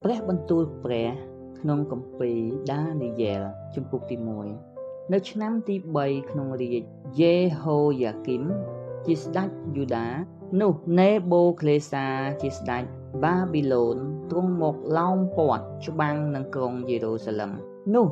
ព្រះបន្ទូលព្រះក្នុងគម្ពីរដានីយ៉ែលជំពូកទី1នៅឆ្នាំទី3ក្នុងរាជយេហូយ៉ាគីមជាស្ដេចយូដានោះនេបូក្លេសាជាស្ដេចបាប៊ីឡូនទ្រង់មកឡោមព័ទ្ធច្បាំងនឹងក្រុងយេរូសាឡិមនោះ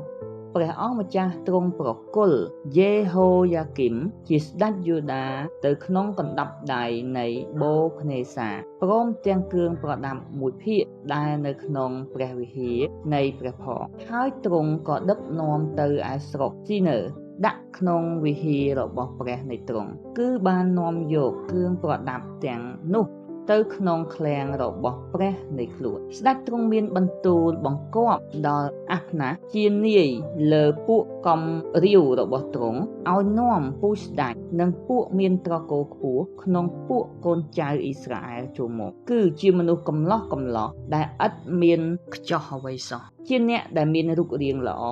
ព្រះអង្គម្ចាស់ទ្រង់ប្រគល់យេហូយ៉ាគីមជាស្ដេចយូដាទៅក្នុងកណ្ដាប់ដៃនៃបូខនេសាព្រមទាំងគ្រឿងប្រដាប់មួយភាគដែលនៅក្នុងព្រះវិហារនៃព្រះផងហើយទ្រង់ក៏ដឹកនាំទៅឯស្រុកស៊ីនើដាក់ក្នុងវិហាររបស់ព្រះនៃទ្រង់គឺបាននាំយកគ្រឿងប្រដាប់ទាំងនោះទៅក្នុងឃ្លាំងរបស់ព្រះនៃខ្លួនស្ដេចទ្រង់មានបន្ទូលបង្គាប់ដល់អាហ្វណាជានាយលើពួកកំរាវរបស់ទ្រង់ឲ្យនាំពូជស្ដេចនិងពួកមានត្រកូលខ្ពស់ក្នុងពួកកូនចៅអ៊ីស្រាអែលចូលមកគឺជាមនុស្សកំឡោះដែលឥតមានខ្ចោះអ្វីសោះជាអ្នកដែលមានរូបរាងល្អ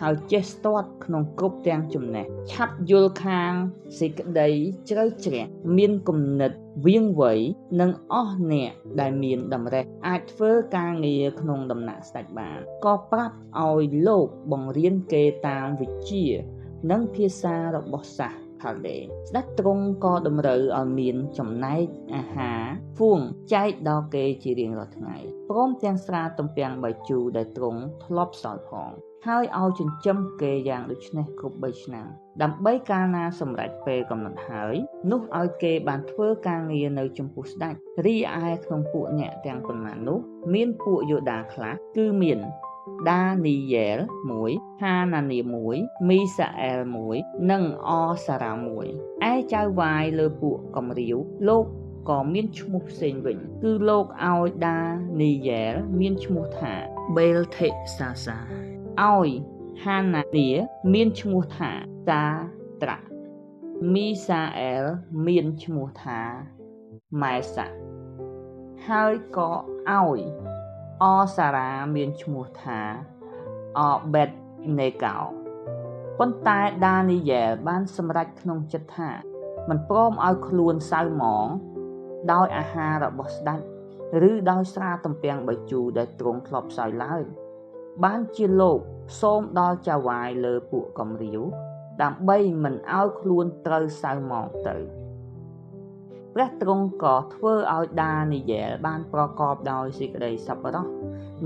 ហើយចេះស្ទាត់ក្នុងគ្រប់ទាំងចំណេះឆាប់យល់ខាងសេចក្តីជ្រៅជ្រះមានគំនិតវាងវៃនិងអស់អ្នកដែលមានតម្រេះអាចធ្វើការងារក្នុងដំណាក់ស្ដេចបានក៏ប្រាប់ឲ្យលោកបង្រៀនគេតាមវិជ្ជានិងភាសារបស់សាសខាល់ដេស្ដេចទ្រង់ក៏តម្រូវឲ្យមានចំណែកអាហារហ្វួងចែកដល់គេជារៀងរាល់ថ្ងៃព្រមទាំងស្រាទំពាំងបាយជូរដែលទ្រង់ធ្លាប់សោយផងហើយឲ្យចិញ្ចឹមគេយ៉ាងដូចនេះគ្រប់3ឆ្នាំដើម្បីកាលណាសម្រេចពេលកំណត់ហើយនោះឲ្យគេបានធ្វើការងារនៅចំពោះស្ដេចរីឯក្នុងពួកអ្នកទាំងប៉ុន្មាននោះមានពួកយូដាខ្លះគឺមានដានីយ៉ែល1ហាណានី1មីសាអែល1និងអសារ៉ា1ឯចៅវាយលើពួកកំរាវលោកក៏មានឈ្មោះផ្សេងវិញគឺលោកឲ្យដានីយ៉ែលមានឈ្មោះថាបេលថេសាសាឲ្យហាណានីមានឈ្មោះថាសាត្រាមីសាអែលមានឈ្មោះថាម៉ែសាហើយក៏ឲ្យអសារ៉ាមានឈ្មោះថាអបេតនេកោប៉ុន្តែដានីយ៉ែលបានសម្រេចក្នុងចិត្តថាមិនព្រមឲ្យខ្លួនសៅហ្មងដោយអាហាររបស់ស្ដេចឬដោយស្រាទំពាំងបាយជូរដែលទ្រង់ធ្លាប់សោយឡើយបានជាលោកសូមដល់ចៅវាយលើពួកកំរាវដើម្បីមិនឲ្យខ្លួនត្រូវសៅហ្មងទៅព្រះទ្រង់ក៏ធ្វើឲ្យដានីយ៉ែលបានប្រកបដោយសេចក្តីសប្បុរស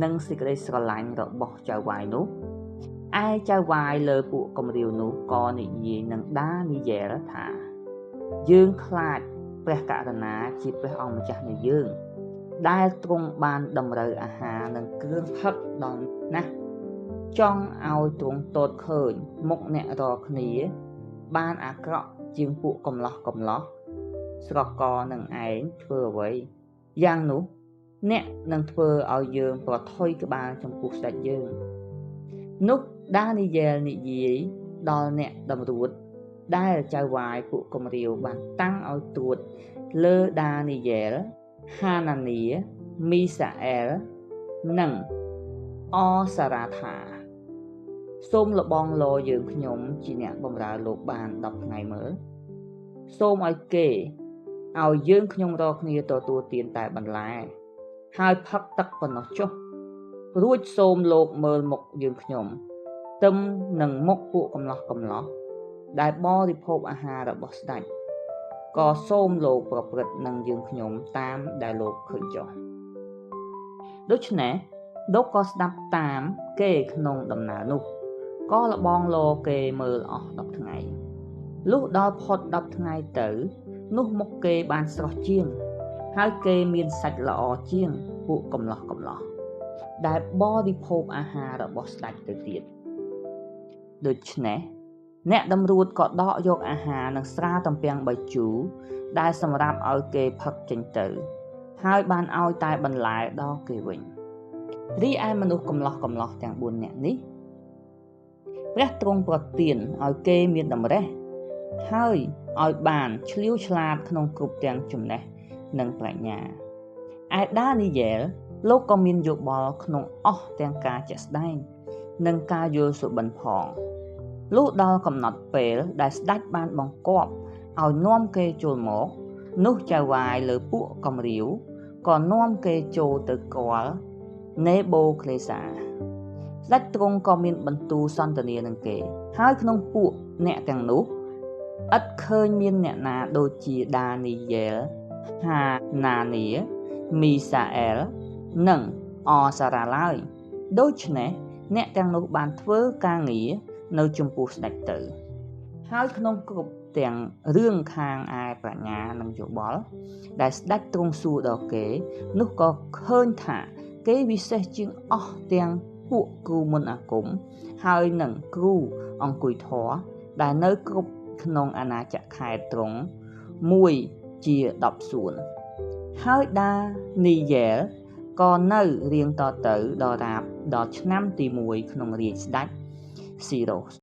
និងសេចក្តីស្រឡាញ់របស់ចៅវាយនោះឯចៅវាយលើពួកកំរាវនោះក៏និយាយនឹងដានីយ៉ែលថាយើងខ្លាចព្រះករុណាជាព្រះអង្គម្ចាស់នៃយើងដែលទ្រង់បានតម្រូវអាហារនិងគ្រឿងផឹកដល់ណាស់ចង់ឲ្យទ្រង់ទតឃើញមុខអ្នករាល់គ្នាបានអាក្រក់ជាងពួកកំឡោះស្រកនឹងឯងធ្វើអ្វីយ៉ាងនោះអ្នកនឹងធ្វើឲ្យយើងប្រថុយក្បាលចំពោះស្ដេចយើងនោះដានីយ៉ែលនិយាយដល់អ្នកតម្រួតដែលចៅវាយពួកកំរាវបានតាំងឲ្យត្រួតលើដានីយ៉ែលហាណានីមីសាអែលនិងអសារ៉ាថាសូមលបងលយើងខ្ញុំជាអ្នកបម្រើលោកបាន10ថ្ងៃមើលសូមឲ្យគេឲ្យយើងខ្ញុំរកគ្នាទទួលទានតែបន្លែហើយផឹកទឹកប៉ុណ្ណោះចុះរួចសូមលោកមើលមុខយើងខ្ញុំទឹមនឹងមុខពួកកំឡោះដែលបរិភោគអាហាររបស់ស្ដេចក៏សូមលោកប្រព្រឹត្តនឹងយើងខ្ញុំតាមដែលលោកឃើញចុះដូច្នេះលោកក៏ស្ដាប់តាមគេក្នុងដំណើរនោះក៏លបងលគេមើលអស់10ថ្ងៃលុះដល់ផុត10ថ្ងៃទៅនោះមុខគេបានស្រស់ជាងហើយគេមានសាច់ល្អជាងពួកកំឡោះដែលបរិភោគអាហាររបស់ស្ដេចទៅទៀតដូច្នេះអ្នកតម្រួតក៏ដកយកអាហារនិងស្រាទំពាំងបាយជូរដែលសម្រាប់ឲ្យគេផឹកចេញទៅហើយបានឲ្យតែបន្លែដល់គេវិញរីឯមនុស្សកំឡោះទាំង4នាក់នេះព្រះទ្រង់ប្រទានឲ្យគេមានតម្រេះហើយឲ្យបានឆ្លៀវឆ្លាតក្នុងគ្រប់ទាំងចំណេះនិងប្រាជ្ញាឯដានីយ៉ែលលោកក៏មានយោបល់ក្នុងអស់ទាំងការជាក់ស្ដែងនិងការយល់សុបិនផងលុះដល់កំណត់ពេលដែលស្ដេចបានបង្គាប់ឲ្យនាំគេចូលមកនោះចៅវាយលើពួកកំរាវក៏នាំគេចូលទៅគាល់ Nebuchadnezzar ស្ដេចទ្រង់ក៏មានបន្ទូលសន្ទនានឹងគេហើយក្នុងពួកអ្នកទាំងនោះឥតឃើញមានអ្នកណាដូចជាដានីយ៉ែល ហាណានី មីសាអែល និងអសារ៉ាឡើយដូច្នេះអ្នកទាំងនោះបានធ្វើការងារនៅចំពោះស្ដេចទៅហើយក្នុងគ្រប់ទាំងរឿងខាងឯប្រាជ្ញានិងយោបល់ដែលស្ដេចទ្រង់សួរដល់គេនោះក៏ឃើញថាគេវិសេសជាងអស់ទាំងពួកគ្រូមន្តអាគមហើយនឹងគ្រូអង្គុយធម៌ដែលនៅគ្រប់ក្នុងអាណាចក្រខេត្តទ្រង់មួយជា10សួនហើយដានីយ៉ែលក៏នៅរៀងតទៅដល់ឆ្នាំទី1ក្នុងរាជស្ដេចស៊ីរ៉ូស